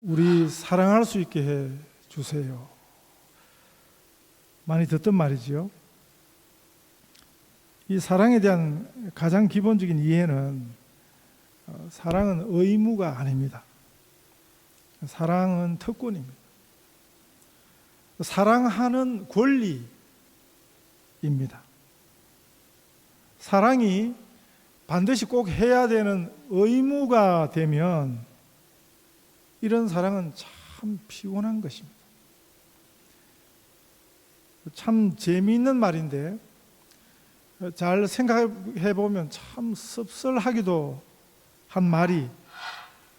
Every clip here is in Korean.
우리 사랑할 수 있게 해 주세요. 많이 듣던 말이지요. 이 사랑에 대한 가장 기본적인 이해는 사랑은 의무가 아닙니다. 사랑은 특권입니다. 사랑하는 권리입니다. 사랑이 반드시 꼭 해야 되는 의무가 되면 이런 사랑은 참 피곤한 것입니다. 참 재미있는 말인데 잘 생각해 보면 참 씁쓸하기도 한 말이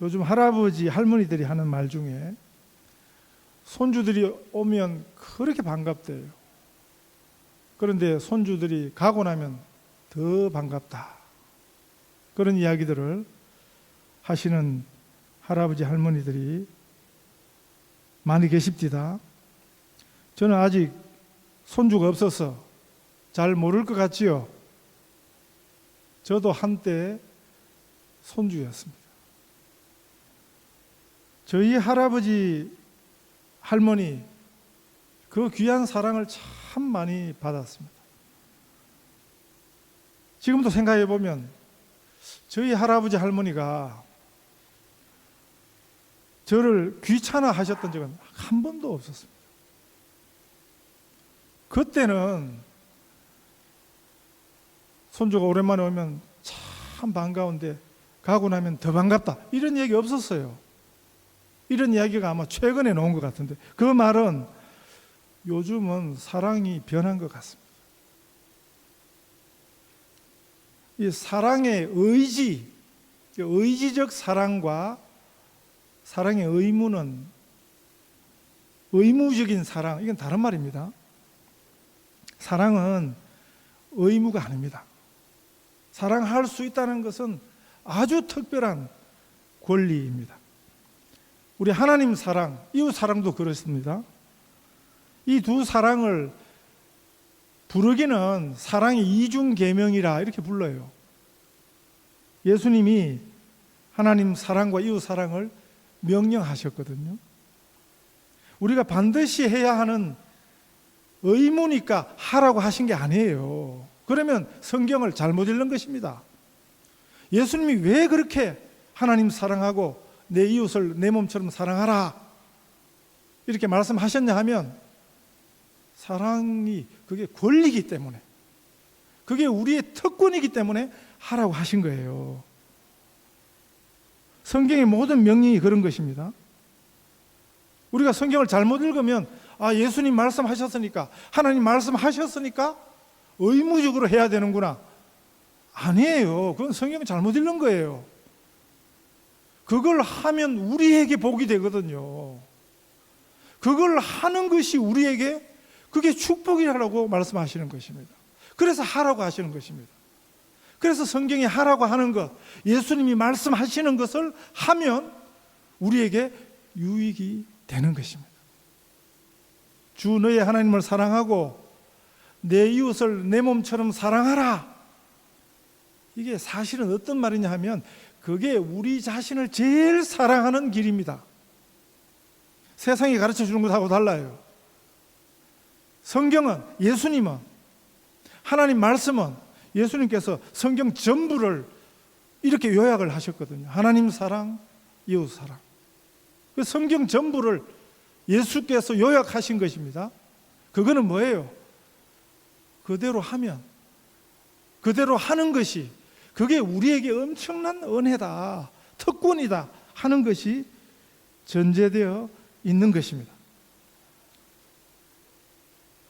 요즘 할아버지 할머니들이 하는 말 중에 손주들이 오면 그렇게 반갑대요. 그런데 손주들이 가고 나면 더 반갑다. 그런 이야기들을 하시는 할아버지 할머니들이 많이 계십디다. 저는 아직 손주가 없어서 잘 모를 것 같지요. 저도 한때 손주였습니다. 저희 할아버지 할머니 그 귀한 사랑을 참 많이 받았습니다. 지금도 생각해 보면 저희 할아버지 할머니가 저를 귀찮아 하셨던 적은 한 번도 없었습니다. 그때는 손주가 오랜만에 오면 참 반가운데 가고 나면 더 반갑다 이런 얘기 없었어요. 이런 이야기가 아마 최근에 나온 것 같은데 그 말은 요즘은 사랑이 변한 것 같습니다. 이 사랑의 의지적 사랑과 사랑의 의무는 의무적인 사랑, 이건 다른 말입니다. 사랑은 의무가 아닙니다. 사랑할 수 있다는 것은 아주 특별한 권리입니다. 우리 하나님 사랑, 이웃 사랑도 그렇습니다. 이 두 사랑을 부르기는 사랑의 이중계명이라 이렇게 불러요. 예수님이 하나님 사랑과 이웃 사랑을 명령하셨거든요. 우리가 반드시 해야 하는 의무니까 하라고 하신 게 아니에요. 그러면 성경을 잘못 읽는 것입니다. 예수님이 왜 그렇게 하나님 사랑하고 내 이웃을 내 몸처럼 사랑하라 이렇게 말씀하셨냐 하면 사랑이 그게 권리이기 때문에 그게 우리의 특권이기 때문에 하라고 하신 거예요. 성경의 모든 명령이 그런 것입니다. 우리가 성경을 잘못 읽으면 예수님 말씀하셨으니까 하나님 말씀하셨으니까 의무적으로 해야 되는구나. 아니에요. 그건 성경을 잘못 읽는 거예요. 그걸 하면 우리에게 복이 되거든요. 그걸 하는 것이 우리에게 그게 축복이라고 말씀하시는 것입니다. 그래서 하라고 하시는 것입니다. 그래서 성경이 하라고 하는 것, 예수님이 말씀하시는 것을 하면 우리에게 유익이 되는 것입니다. 주 너의 하나님을 사랑하고 내 이웃을 내 몸처럼 사랑하라. 이게 사실은 어떤 말이냐 하면 그게 우리 자신을 제일 사랑하는 길입니다. 세상이 가르쳐 주는 것하고 달라요. 성경은, 예수님은, 하나님 말씀은 예수님께서 성경 전부를 이렇게 요약을 하셨거든요. 하나님 사랑, 이웃 사랑. 그 성경 전부를 예수께서 요약하신 것입니다. 그거는 뭐예요? 그대로 하면, 그대로 하는 것이 그게 우리에게 엄청난 은혜다, 특권이다 하는 것이 전제되어 있는 것입니다.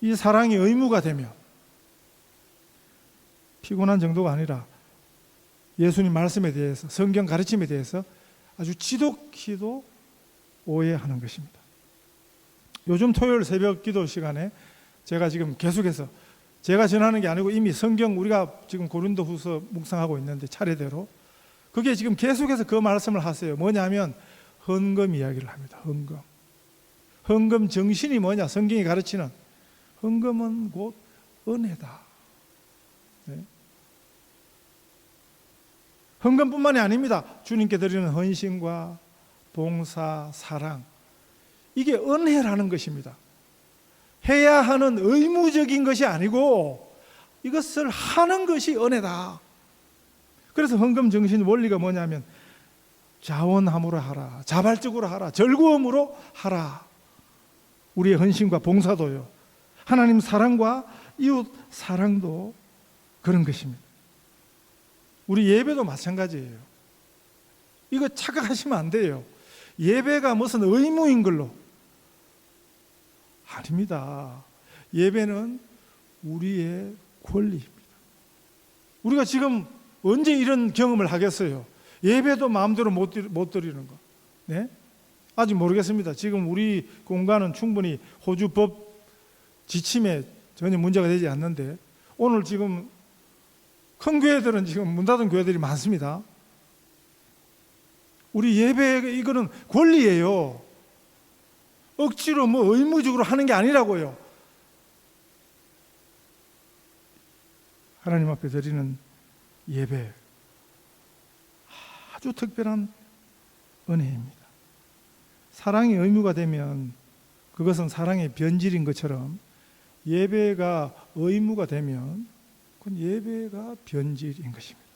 이 사랑이 의무가 되면 피곤한 정도가 아니라 예수님 말씀에 대해서, 성경 가르침에 대해서 아주 지독히도 오해하는 것입니다. 요즘 토요일 새벽 기도 시간에 제가 지금 계속해서 제가 전하는 게 아니고 이미 성경 우리가 지금 고린도후서 묵상하고 있는데 차례대로 그게 지금 계속해서 그 말씀을 하세요. 뭐냐면 헌금 이야기를 합니다. 헌금 정신이 뭐냐? 성경이 가르치는 헌금은 곧 은혜다. 네. 헌금뿐만이 아닙니다. 주님께 드리는 헌신과 봉사, 사랑, 이게 은혜라는 것입니다. 해야 하는 의무적인 것이 아니고 이것을 하는 것이 은혜다. 그래서 헌금 정신 원리가 뭐냐면 자원함으로 하라, 자발적으로 하라, 즐거움으로 하라. 우리의 헌신과 봉사도요, 하나님 사랑과 이웃 사랑도 그런 것입니다. 우리 예배도 마찬가지예요. 이거 착각하시면 안 돼요. 예배가 무슨 의무인 걸로. 아닙니다. 예배는 우리의 권리입니다. 우리가 지금 언제 이런 경험을 하겠어요? 예배도 마음대로 못 드리는 거. 네? 아직 모르겠습니다. 지금 우리 공간은 충분히 호주 법 지침에 전혀 문제가 되지 않는데, 오늘 지금 큰 교회들은 지금 문 닫은 교회들이 많습니다. 우리 예배, 이거는 권리예요. 억지로 의무적으로 하는 게 아니라고요. 하나님 앞에 드리는 예배, 아주 특별한 은혜입니다. 사랑이 의무가 되면 그것은 사랑의 변질인 것처럼, 예배가 의무가 되면 그건 예배가 변질인 것입니다.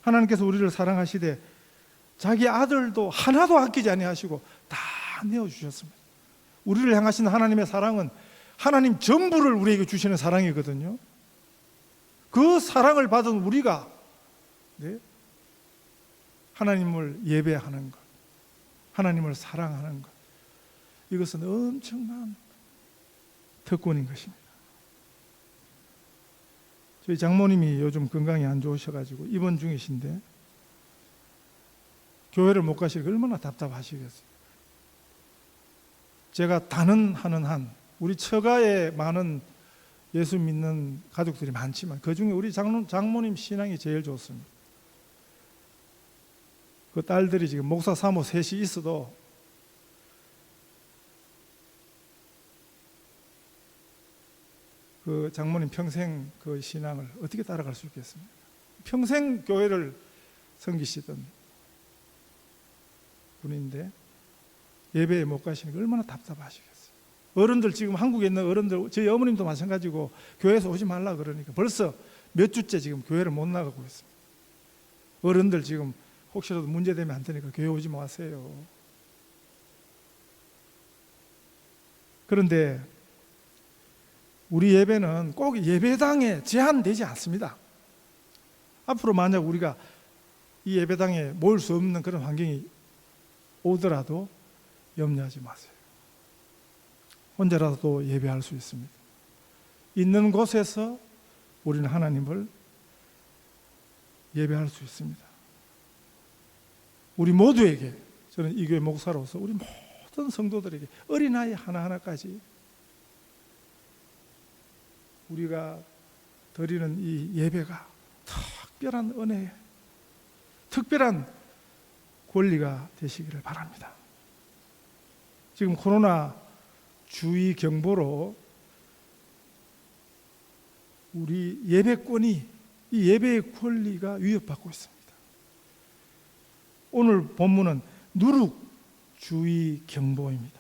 하나님께서 우리를 사랑하시되 자기 아들도 하나도 아끼지 아니하시고 다 내어주셨습니다. 우리를 향하신 하나님의 사랑은 하나님 전부를 우리에게 주시는 사랑이거든요. 그 사랑을 받은 우리가 하나님을 예배하는 것, 하나님을 사랑하는 것, 이것은 엄청난 특권인 것입니다. 저희 장모님이 요즘 건강이 안 좋으셔가지고 입원 중이신데 교회를 못 가시니까 얼마나 답답하시겠어요. 제가 단언하는 한 우리 처가에 많은 예수 믿는 가족들이 많지만 그 중에 우리 장모님 신앙이 제일 좋습니다. 그 딸들이 지금 목사 사모 셋이 있어도 그 장모님 평생 그 신앙을 어떻게 따라갈 수 있겠습니까? 평생 교회를 섬기시던 분인데 예배에 못 가시니까 얼마나 답답하시겠어요. 어른들, 지금 한국에 있는 어른들, 저희 어머님도 마찬가지고 교회에서 오지 말라 그러니까 벌써 몇 주째 지금 교회를 못 나가고 있습니다. 어른들 지금 혹시라도 문제되면 안 되니까 교회 오지 마세요. 그런데 우리 예배는 꼭 예배당에 제한되지 않습니다. 앞으로 만약 우리가 이 예배당에 모일 수 없는 그런 환경이 오더라도 염려하지 마세요. 혼자라도 예배할 수 있습니다. 있는 곳에서 우리는 하나님을 예배할 수 있습니다. 우리 모두에게, 저는 이 교회 목사로서 우리 모든 성도들에게 어린아이 하나하나까지 우리가 드리는 이 예배가 특별한 은혜, 특별한 권리가 되시기를 바랍니다. 지금 코로나 주의 경보로 우리 예배권이, 이 예배의 권리가 위협받고 있습니다. 오늘 본문은 누룩 주의 경보입니다.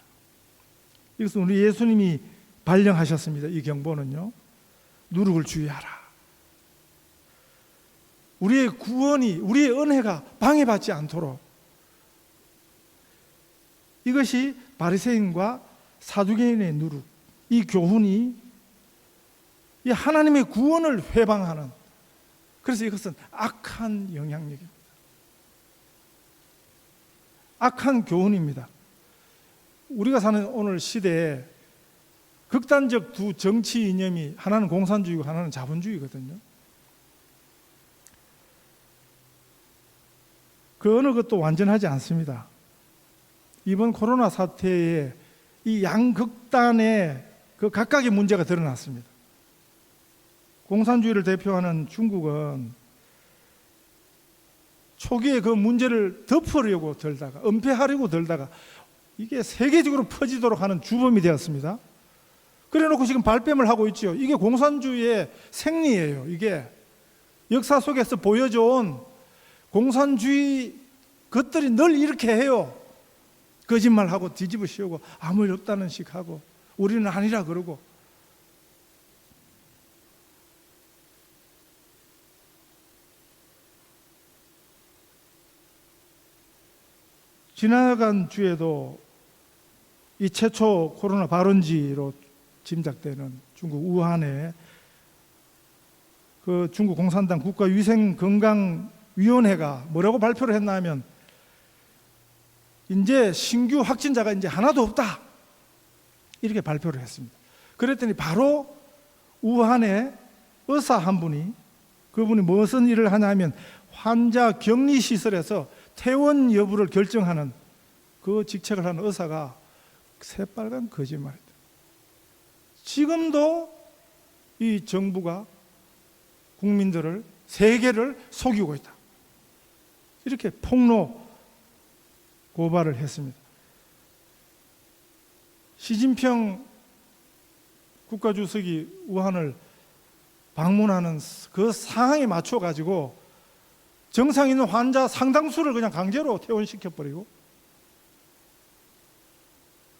이것은 우리 예수님이 발령하셨습니다. 이 경보는요, 누룩을 주의하라. 우리의 구원이, 우리의 은혜가 방해받지 않도록, 이것이 바리새인과 사두개인의 누룩, 이 교훈이 이 하나님의 구원을 회방하는, 그래서 이것은 악한 영향력입니다. 악한 교훈입니다. 우리가 사는 오늘 시대에 극단적 두 정치 이념이, 하나는 공산주의고 하나는 자본주의거든요. 그 어느 것도 완전하지 않습니다. 이번 코로나 사태에 이 양극단의 그 각각의 문제가 드러났습니다. 공산주의를 대표하는 중국은 초기에 그 문제를 덮으려고 들다가, 은폐하려고 들다가 이게 세계적으로 퍼지도록 하는 주범이 되었습니다. 그래놓고 지금 발뺌을 하고 있죠. 이게 공산주의의 생리예요. 이게 역사 속에서 보여준 공산주의 것들이 늘 이렇게 해요. 거짓말하고 뒤집어 씌우고 아무 일 없다는 식하고 우리는 아니라 그러고. 지나간 주에도 이 최초 코로나 발원지로 짐작되는 중국 우한에 그 중국 공산당 국가위생건강위원회가 뭐라고 발표를 했나 하면 이제 신규 확진자가 이제 하나도 없다 이렇게 발표를 했습니다. 그랬더니 바로 우한에 의사 한 분이, 그분이 무슨 일을 하냐 하면 환자 격리시설에서 퇴원 여부를 결정하는 그 직책을 하는 의사가 새빨간 거짓말이다. 지금도 이 정부가 국민들을, 세계를 속이고 있다. 이렇게 폭로 고발을 했습니다. 시진핑 국가주석이 우한을 방문하는 그 상황에 맞춰가지고 정상 있는 환자 상당수를 그냥 강제로 퇴원시켜버리고,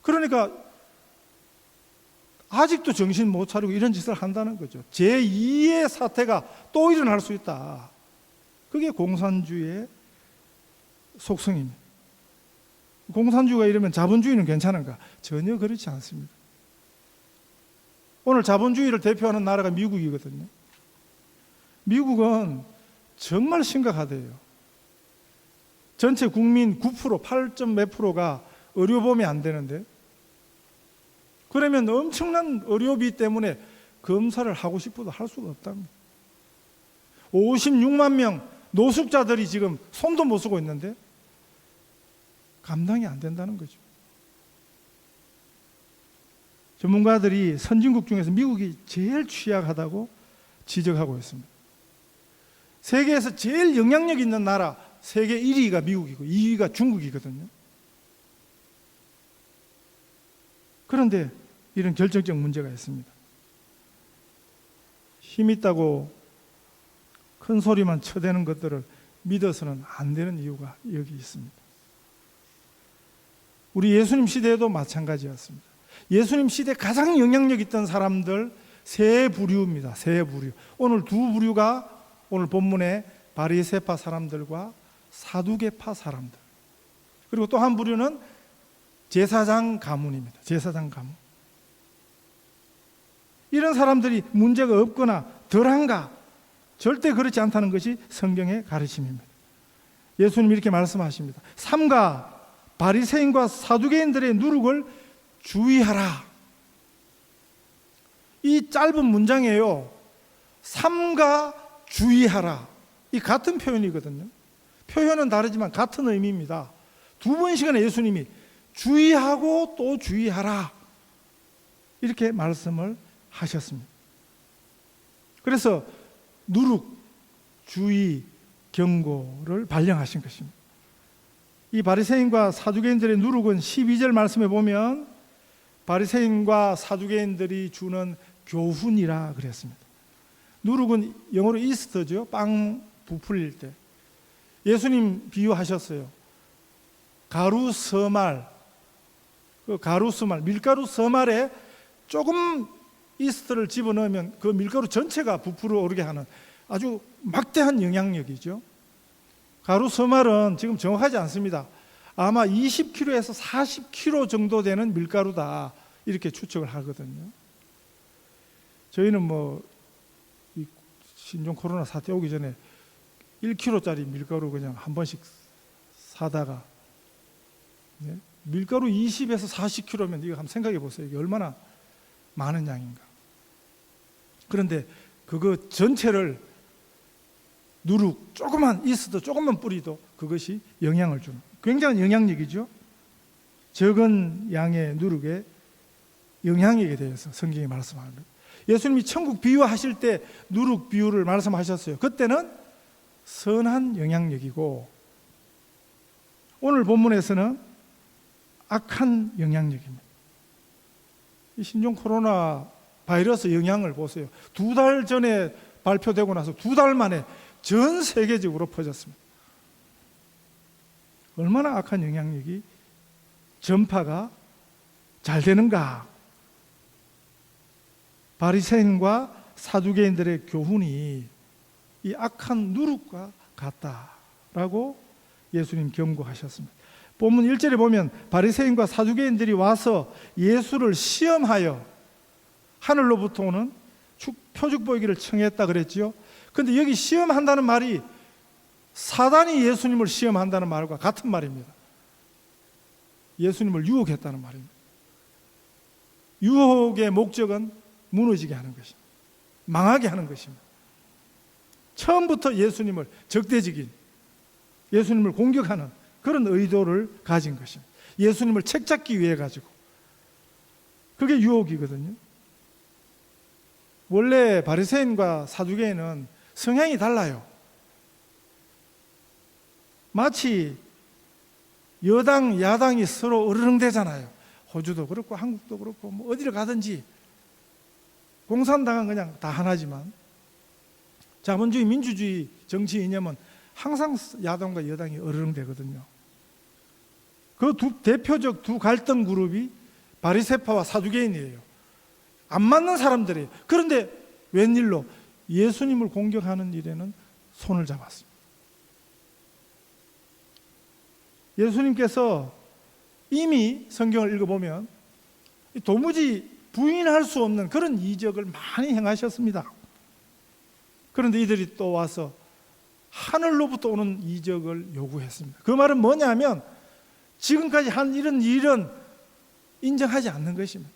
그러니까 아직도 정신 못 차리고 이런 짓을 한다는 거죠. 제2의 사태가 또 일어날 수 있다. 그게 공산주의의 속성입니다. 공산주의가 이러면 자본주의는 괜찮은가? 전혀 그렇지 않습니다. 오늘 자본주의를 대표하는 나라가 미국이거든요. 미국은 정말 심각하대요. 전체 국민 9%, 8점 몇 프로가 의료보험이 안 되는데, 그러면 엄청난 의료비 때문에 검사를 하고 싶어도 할 수가 없답니다. 56만 명 노숙자들이 지금 손도 못 쓰고 있는데 감당이 안 된다는 거죠. 전문가들이 선진국 중에서 미국이 제일 취약하다고 지적하고 있습니다. 세계에서 제일 영향력 있는 나라 세계 1위가 미국이고 2위가 중국이거든요. 그런데 이런 결정적 문제가 있습니다. 힘 있다고 큰 소리만 쳐대는 것들을 믿어서는 안 되는 이유가 여기 있습니다. 우리 예수님 시대에도 마찬가지였습니다. 예수님 시대에 가장 영향력 있던 사람들 세 부류입니다. 세 부류. 오늘 두 부류가 오늘 본문의 바리새파 사람들과 사두개파 사람들, 그리고 또 한 부류는 제사장 가문입니다. 제사장 가문. 이런 사람들이 문제가 없거나 덜한가? 절대 그렇지 않다는 것이 성경의 가르침입니다. 예수님이 이렇게 말씀하십니다. 삼가 바리새인과 사두개인들의 누룩을 주의하라. 이 짧은 문장이에요. 삼가 주의하라. 이 같은 표현이거든요. 표현은 다르지만 같은 의미입니다. 두 번씩이나 예수님이 주의하고 또 주의하라 이렇게 말씀을 하셨습니다. 그래서 누룩, 주의, 경고를 발령하신 것입니다. 이 바리새인과 사두개인들의 누룩은 12절 말씀에 보면 바리새인과 사두개인들이 주는 교훈이라 그랬습니다. 누룩은 영어로 이스터죠. 빵 부풀릴 때. 예수님 비유하셨어요. 가루 서말, 그 가루 서말, 밀가루 서말에 조금 이스트를 집어넣으면 그 밀가루 전체가 부풀어 오르게 하는 아주 막대한 영향력이죠. 가루 서말은 지금 정확하지 않습니다. 아마 20kg에서 40kg 정도 되는 밀가루다 이렇게 추측을 하거든요. 저희는 뭐 신종 코로나 사태 오기 전에 1kg짜리 밀가루 그냥 한 번씩 사다가, 네? 밀가루 20에서 40kg면 이거 한번 생각해 보세요. 이게 얼마나 많은 양인가. 그런데 그거 전체를 누룩 조금만 있어도 조금만 뿌리도 그것이 영향을 주는 굉장한 영향력이죠. 적은 양의 누룩에 영향력에 대해서 성경이 말씀합니다. 예수님이 천국 비유하실 때 누룩 비유를 말씀하셨어요. 그때는 선한 영향력이고 오늘 본문에서는 악한 영향력입니다. 이 신종 코로나 바이러스 영향을 보세요. 2달 전에 발표되고 나서 2달 만에 전 세계적으로 퍼졌습니다. 얼마나 악한 영향력이 전파가 잘 되는가. 바리새인과 사두개인들의 교훈이 이 악한 누룩과 같다라고 예수님 경고하셨습니다. 본문 1절에 보면 바리새인과 사두개인들이 와서 예수를 시험하여 하늘로부터 오는 표적 보이기를 청했다 그랬지요. 그런데 여기 시험한다는 말이 사단이 예수님을 시험한다는 말과 같은 말입니다. 예수님을 유혹했다는 말입니다. 유혹의 목적은 무너지게 하는 것입니다. 망하게 하는 것입니다. 처음부터 예수님을 적대적인, 예수님을 공격하는 그런 의도를 가진 것입니다. 예수님을 책잡기 위해 가지고. 그게 유혹이거든요. 원래 바리새인과 사두개인은 성향이 달라요. 마치 여당, 야당이 서로 으르렁대잖아요. 호주도 그렇고 한국도 그렇고 뭐 어디를 가든지 공산당은 그냥 다 하나지만 자본주의, 민주주의 정치 이념은 항상 야당과 여당이 으르렁대거든요. 그 대표적 두 갈등 그룹이 바리새파와 사두개인이에요. 안 맞는 사람들이에요. 그런데 웬일로 예수님을 공격하는 일에는 손을 잡았습니다. 예수님께서 이미 성경을 읽어보면 도무지 부인할 수 없는 그런 이적을 많이 행하셨습니다. 그런데 이들이 또 와서 하늘로부터 오는 이적을 요구했습니다. 그 말은 뭐냐면 지금까지 한 이런 일은 인정하지 않는 것입니다.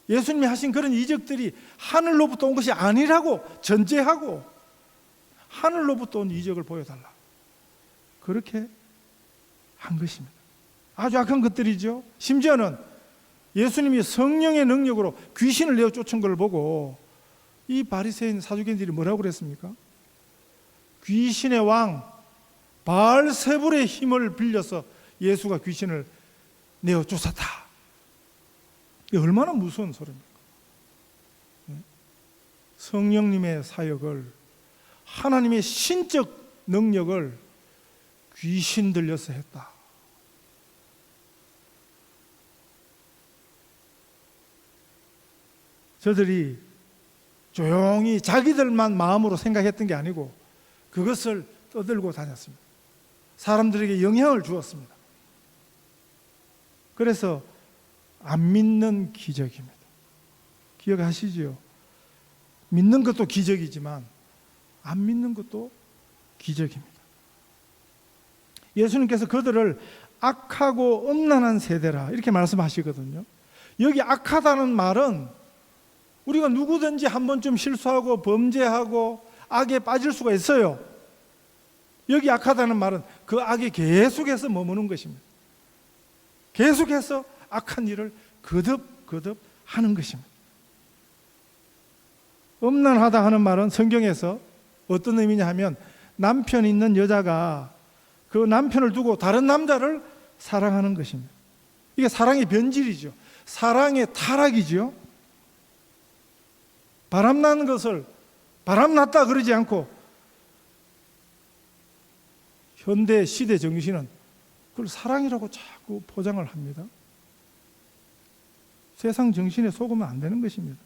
예수님이 하신 그런 이적들이 하늘로부터 온 것이 아니라고 전제하고 하늘로부터 온 이적을 보여달라. 그렇게 한 것입니다. 아주 악한 것들이죠. 심지어는 예수님이 성령의 능력으로 귀신을 내어 쫓은 걸 보고 이 바리새인 사두개인들이 뭐라고 그랬습니까? 귀신의 왕 바알세불의 힘을 빌려서 예수가 귀신을 내어 쫓았다. 이게 얼마나 무서운 소리입니까? 성령님의 사역을, 하나님의 신적 능력을 귀신 들려서 했다. 저들이 조용히 자기들만 마음으로 생각했던 게 아니고 그것을 떠들고 다녔습니다. 사람들에게 영향을 주었습니다. 그래서 안 믿는 기적입니다. 기억하시죠? 믿는 것도 기적이지만 안 믿는 것도 기적입니다. 예수님께서 그들을 악하고 음란한 세대라 이렇게 말씀하시거든요. 여기 악하다는 말은 우리가 누구든지 한 번쯤 실수하고 범죄하고 악에 빠질 수가 있어요. 여기 악하다는 말은 그 악에 계속해서 머무는 것입니다. 계속해서 악한 일을 거듭 하는 것입니다. 음란하다 하는 말은 성경에서 어떤 의미냐 하면 남편 있는 여자가 그 남편을 두고 다른 남자를 사랑하는 것입니다. 이게 사랑의 변질이죠. 사랑의 타락이죠. 바람나는 것을 바람났다 그러지 않고 현대 시대 정신은 그걸 사랑이라고 자꾸 포장을 합니다. 세상 정신에 속으면 안 되는 것입니다.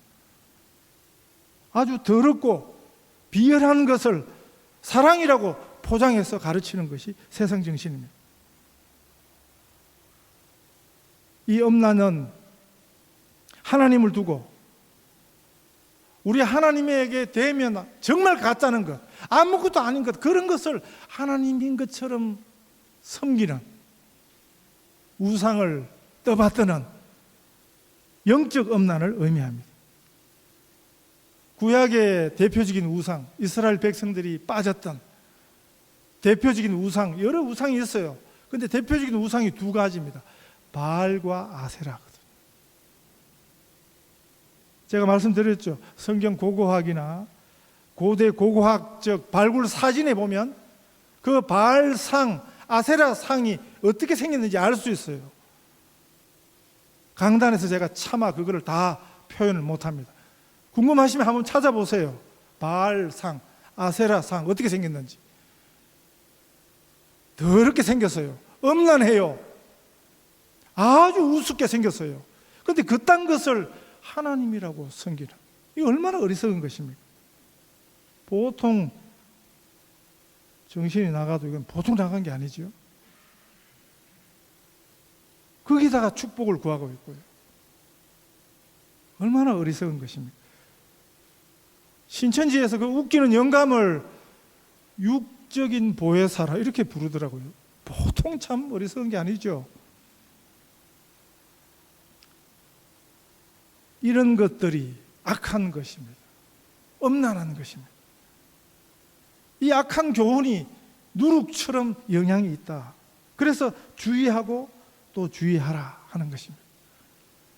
아주 더럽고 비열한 것을 사랑이라고 포장해서 가르치는 것이 세상 정신입니다. 이 음란은 하나님을 두고 우리 하나님에게 대면 정말 가짜는 것, 아무것도 아닌 것, 그런 것을 하나님인 것처럼 섬기는, 우상을 떠받드는 영적 음란을 의미합니다. 구약의 대표적인 우상, 이스라엘 백성들이 빠졌던 대표적인 우상, 여러 우상이 있어요. 그런데 대표적인 우상이 두 가지입니다. 바알과 아세라거든요. 제가 말씀드렸죠. 성경 고고학이나 고대 고고학적 발굴 사진에 보면 그 바알상, 아세라상이 어떻게 생겼는지 알 수 있어요. 강단에서 제가 차마 그거를 다 표현을 못합니다. 궁금하시면 한번 찾아보세요. 바알상, 아세라상 어떻게 생겼는지. 더럽게 생겼어요. 음란해요. 아주 우습게 생겼어요. 그런데 그딴 것을 하나님이라고 섬기는, 이거 얼마나 어리석은 것입니까? 보통 정신이 나가도 이건 보통 나간 게 아니죠. 거기다가 축복을 구하고 있고요. 얼마나 어리석은 것입니까? 신천지에서 그 웃기는 영감을 육적인 보혜사라 이렇게 부르더라고요. 보통 참 어리석은 게 아니죠. 이런 것들이 악한 것입니다. 엄난한 것입니다. 이 악한 교훈이 누룩처럼 영향이 있다. 그래서 주의하고 또 주의하라 하는 것입니다.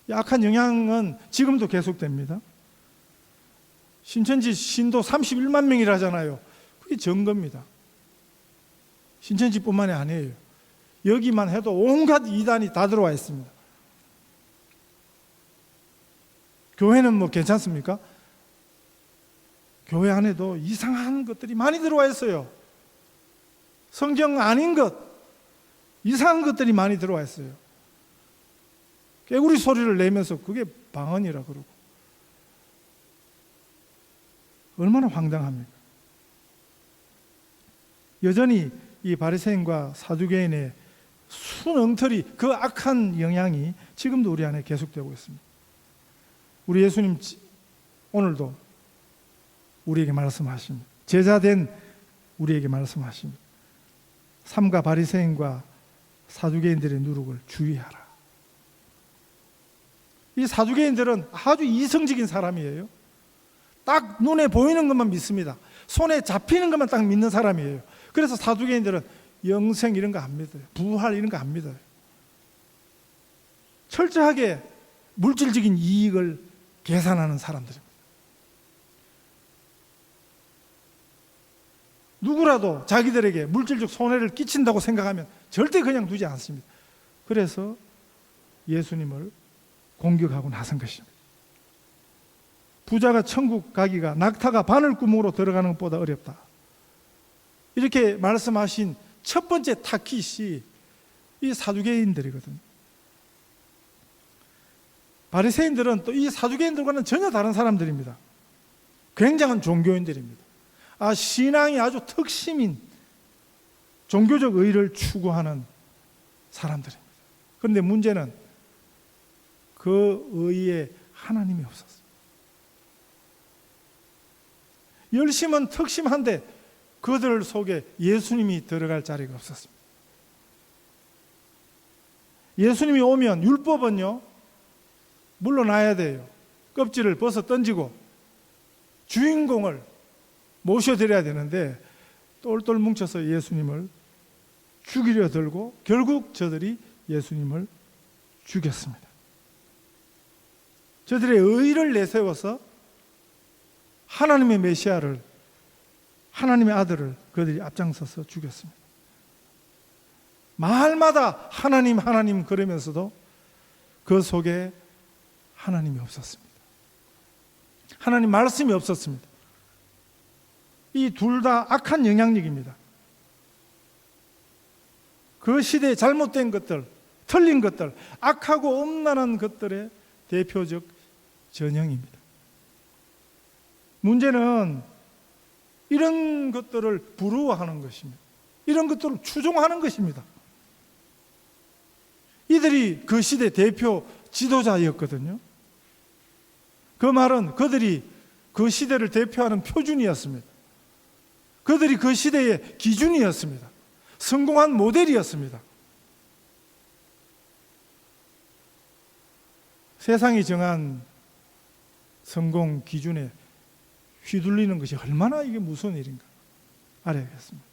이 악한 영향은 지금도 계속됩니다. 신천지 신도 31만 명이라잖아요. 그게 증거입니다. 신천지뿐만이 아니에요. 여기만 해도 온갖 이단이 다 들어와 있습니다. 교회는 뭐 괜찮습니까? 교회 안에도 이상한 것들이 많이 들어와 있어요. 성경 아닌 것, 이상한 것들이 많이 들어와 있어요. 깨구리 소리를 내면서 그게 방언이라 그러고. 얼마나 황당합니까? 여전히 이 바리새인과 사두개인의 순엉터리, 그 악한 영향이 지금도 우리 안에 계속되고 있습니다. 우리 예수님 오늘도 우리에게 말씀하십니다. 제자된 우리에게 말씀하십니다. 삼가 바리새인과 사두개인들의 누룩을 주의하라. 이 사두개인들은 아주 이성적인 사람이에요. 딱 눈에 보이는 것만 믿습니다. 손에 잡히는 것만 딱 믿는 사람이에요. 그래서 사두개인들은 영생 이런 거 안 믿어요. 부활 이런 거 안 믿어요. 철저하게 물질적인 이익을 계산하는 사람들입니다. 누구라도 자기들에게 물질적 손해를 끼친다고 생각하면 절대 그냥 두지 않습니다. 그래서 예수님을 공격하고 나선 것입니다. 부자가 천국 가기가 낙타가 바늘구멍으로 들어가는 것보다 어렵다. 이렇게 말씀하신 첫 번째 타깃이 이 사두개인들이거든요. 바리새인들은 또 이 사두개인들과는 전혀 다른 사람들입니다. 굉장한 종교인들입니다. 신앙이 아주 특심인 종교적 의의를 추구하는 사람들입니다. 그런데 문제는 그 의의에 하나님이 없었어요. 열심은 특심한데 그들 속에 예수님이 들어갈 자리가 없었습니다. 예수님이 오면 율법은요, 물러나야 돼요. 껍질을 벗어 던지고 주인공을 모셔드려야 되는데 똘똘 뭉쳐서 예수님을 죽이려 들고 결국 저들이 예수님을 죽였습니다. 저들의 의의를 내세워서 하나님의 메시아를, 하나님의 아들을 그들이 앞장서서 죽였습니다. 말마다 하나님 하나님 그러면서도 그 속에 하나님이 없었습니다. 하나님 말씀이 없었습니다. 이 둘 다 악한 영향력입니다. 그 시대에 잘못된 것들, 틀린 것들, 악하고 엄난한 것들의 대표적 전형입니다. 문제는 이런 것들을 부러워하는 것입니다. 이런 것들을 추종하는 것입니다. 이들이 그 시대 대표 지도자였거든요. 그 말은 그들이 그 시대를 대표하는 표준이었습니다. 그들이 그 시대의 기준이었습니다. 성공한 모델이었습니다. 세상이 정한 성공 기준에 휘둘리는 것이 얼마나 이게 무서운 일인가 알아야겠습니다.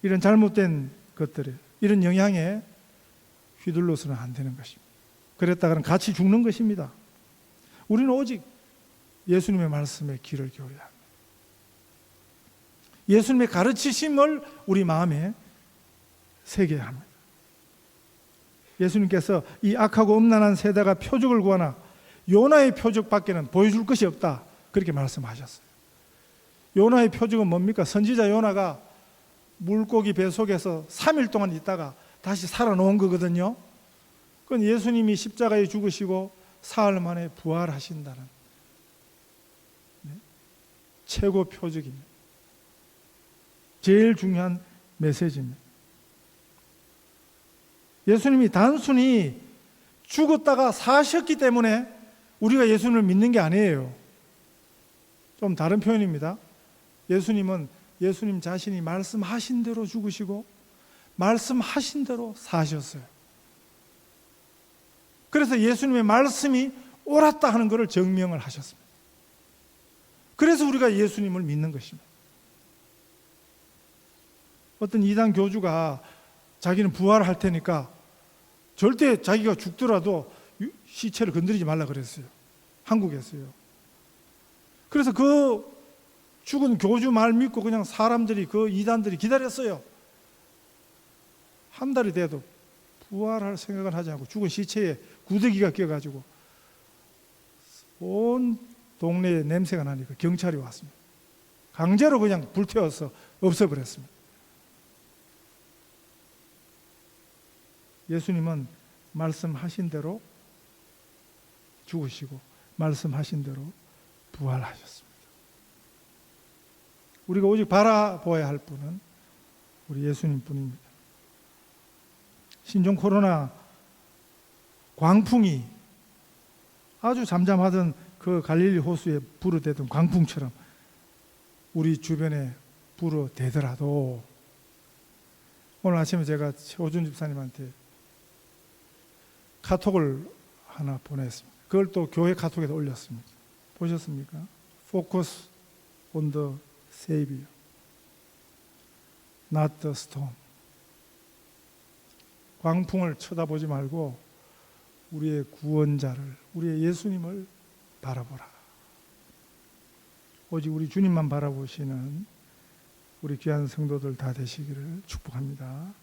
이런 잘못된 것들에, 이런 영향에 휘둘러서는 안 되는 것입니다. 그랬다가는 같이 죽는 것입니다. 우리는 오직 예수님의 말씀에 귀를 기울여야 합니다. 예수님의 가르치심을 우리 마음에 새겨야 합니다. 예수님께서 이 악하고 음란한 세대가 표적을 구하나 요나의 표적밖에는 보여줄 것이 없다, 그렇게 말씀하셨어요. 요나의 표적은 뭡니까? 선지자 요나가 물고기 배 속에서 3일 동안 있다가 다시 살아놓은 거거든요. 그건 예수님이 십자가에 죽으시고 사흘 만에 부활하신다는 최고 표적입니다. 제일 중요한 메시지입니다. 예수님이 단순히 죽었다가 사셨기 때문에 우리가 예수님을 믿는 게 아니에요. 좀 다른 표현입니다. 예수님은 예수님 자신이 말씀하신 대로 죽으시고 말씀하신 대로 사셨어요. 그래서 예수님의 말씀이 옳았다 하는 것을 증명을 하셨습니다. 그래서 우리가 예수님을 믿는 것입니다. 어떤 이단 교주가 자기는 부활할 테니까 절대 자기가 죽더라도 시체를 건드리지 말라 그랬어요. 한국에서요. 그래서 그 죽은 교주 말 믿고 그냥 사람들이, 그 이단들이 기다렸어요. 한 달이 돼도 부활할 생각을 하지 않고 죽은 시체에 구더기가 껴가지고 온 동네에 냄새가 나니까 경찰이 왔습니다. 강제로 그냥 불태워서 없애버렸습니다. 예수님은 말씀하신 대로 죽으시고 말씀하신 대로 부활하셨습니다. 우리가 오직 바라보아야 할 분은 우리 예수님 뿐입니다. 신종 코로나 광풍이 아주 잠잠하던 그 갈릴리 호수에 불어대던 광풍처럼 우리 주변에 불어대더라도, 오늘 아침에 제가 최호준 집사님한테 카톡을 하나 보냈습니다. 그걸 또 교회 카톡에다 올렸습니다. 보셨습니까? Focus on the Savior, not the storm. 광풍을 쳐다보지 말고 우리의 구원자를, 우리의 예수님을 바라보라. 오직 우리 주님만 바라보시는 우리 귀한 성도들 다 되시기를 축복합니다.